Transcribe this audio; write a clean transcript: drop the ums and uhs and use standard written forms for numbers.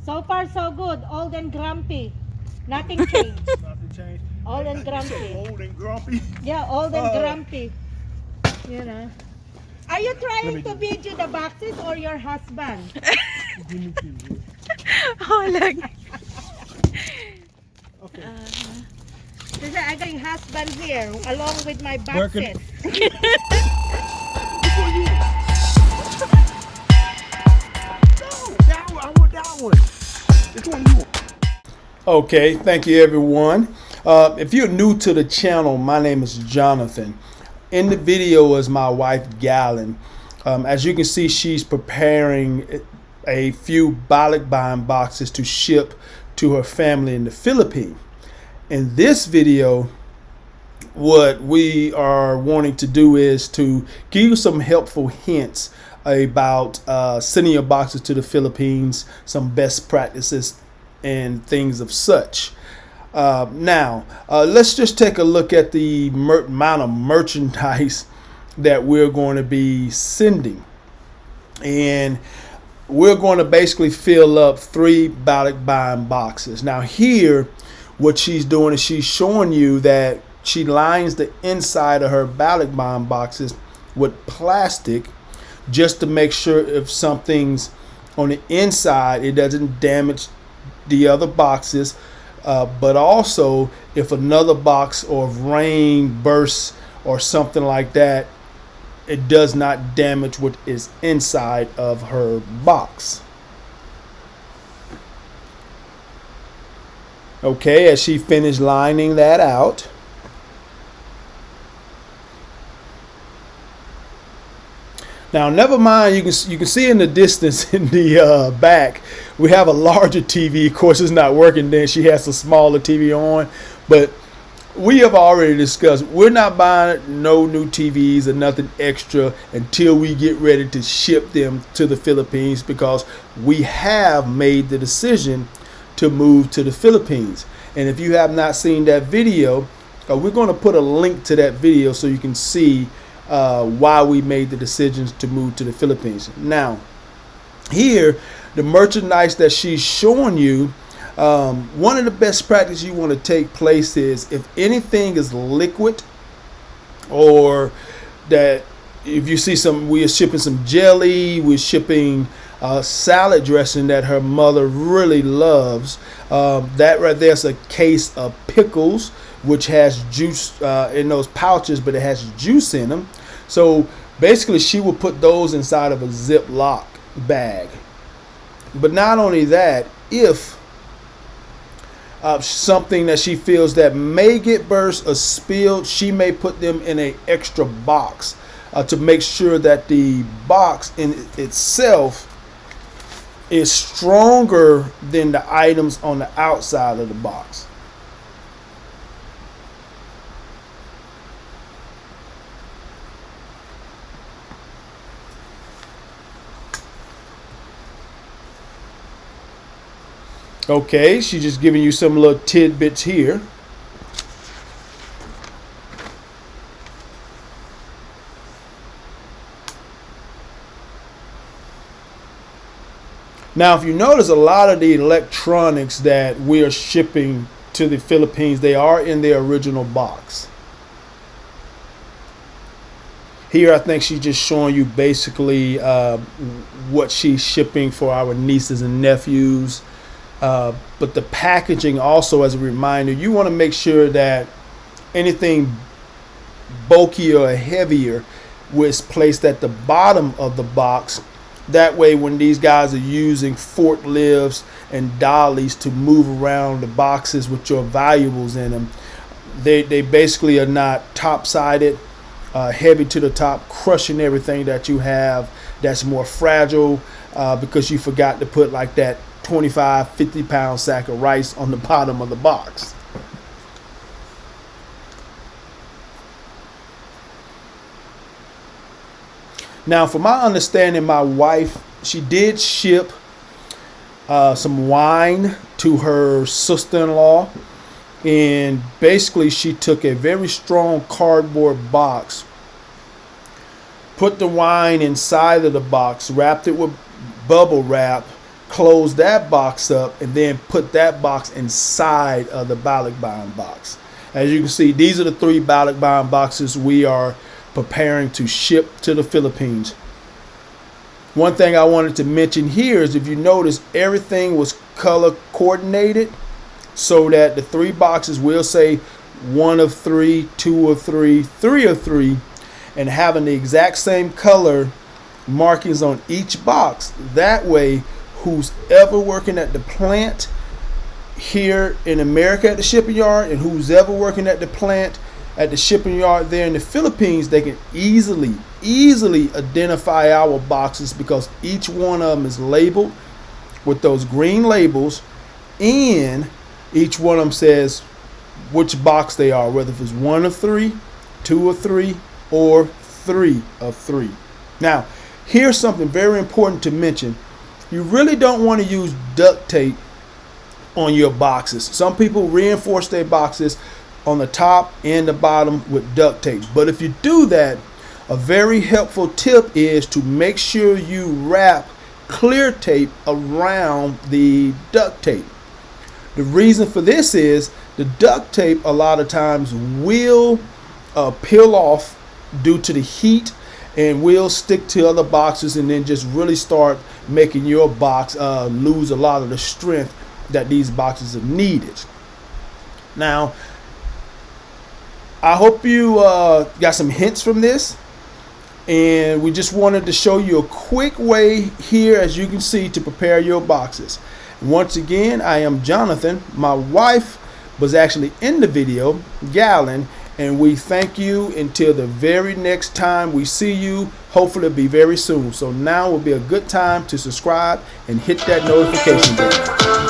So far, so good. Old and grumpy. Nothing changed. Nothing changed. Old and You grumpy. said old and grumpy. Yeah, old and grumpy. You know. Are you Let trying me to do video the boxes or your husband? Give me two. Oh, look. Okay. Kasi I got my husband here along with my Working. boxes. No, that one. I want that one. Which one you want? Okay, thank you everyone. If you're new to the channel, my name is Jonathan. In the video is my wife Galen. As you can see, she's preparing a few BALIKBAYAN boxes to ship to her family in the Philippines. In this video, what we are wanting to do is to give you some helpful hints about sending your boxes to the Philippines, some best practices and things of such. Now, let's just take a look at the amount of merchandise that we're going to be sending. And we're going to basically fill up 3 BALIKBAYAN boxes. Now here, what she's doing is she's showing you that she lines the inside of her BALIKBAYAN boxes with plastic just to make sure if something's on the inside, it doesn't damage the other boxes. But also, if another box or if rain bursts or something like that, it does not damage what is inside of her box. Okay, as she finished lining that out, now never mind, you can see in the distance in the back we have a larger TV. Of course it's not working then, she has a smaller TV on, but we have already discussed we're not buying no new TVs or nothing extra until we get ready to ship them to the Philippines, because we have made the decision to move to the Philippines. And if you have not seen that video, we're going to put a link to that video so you can see why we made the decisions to move to the Philippines. Now, here, the merchandise that she's showing you, one of the best practices you want to take place is if anything is liquid, or that if you see we're shipping some jelly, we're shipping salad dressing that her mother really loves. That right there's a case of pickles, which has juice in those pouches, but it has juice in them. So basically she will put those inside of a Ziploc bag. But not only that, if something that she feels that may get burst or spilled, she may put them in an extra box to make sure that the box in itself is stronger than the items on the outside of the box. Okay, she's just giving you some little tidbits here. Now, if you notice, a lot of the electronics that we are shipping to the Philippines, they are in their original box. Here, I think she's just showing you basically what she's shipping for our nieces and nephews. But the packaging also, as a reminder, you want to make sure that anything bulkier or heavier was placed at the bottom of the box. That way, when these guys are using forklifts and dollies to move around the boxes with your valuables in them, they basically are not top-sided, heavy to the top, crushing everything that you have that's more fragile because you forgot to put like that 25-50 pound sack of rice on the bottom of the box. Now, from my understanding, my wife, she did ship some wine to her sister-in-law, and basically she took a very strong cardboard box, put the wine inside of the box, wrapped it with bubble wrap, close that box up, and then put that box inside of the BALIKBAYAN box. As you can see, these are the 3 BALIKBAYAN boxes we are preparing to ship to the Philippines. One thing I wanted to mention here is, if you notice, everything was color coordinated so that the 3 boxes will say 1 of 3, 2 of 3, 3 of 3, and having the exact same color markings on each box. That way, who's ever working at the plant here in America at the shipping yard, and who's ever working at the plant at the shipping yard there in the Philippines, they can easily identify our boxes, because each one of them is labeled with those green labels, and each one of them says which box they are, whether it's 1 of 3, 2 of 3, or 3 of 3. Now, here's something very important to mention. You really don't want to use duct tape on your boxes. Some people reinforce their boxes on the top and the bottom with duct tape. But if you do that, a very helpful tip is to make sure you wrap clear tape around the duct tape. The reason for this is the duct tape a lot of times will peel off due to the heat, and will stick to other boxes, and then just really start making your box lose a lot of the strength that these boxes have needed. Now, I hope you got some hints from this, and we just wanted to show you a quick way here, as you can see, to prepare your boxes. And once again, I am Jonathan. My wife was actually in the video, Galen, and we thank you until the very next time we see you. Hopefully it'll be very soon. So now will be a good time to subscribe and hit that notification bell.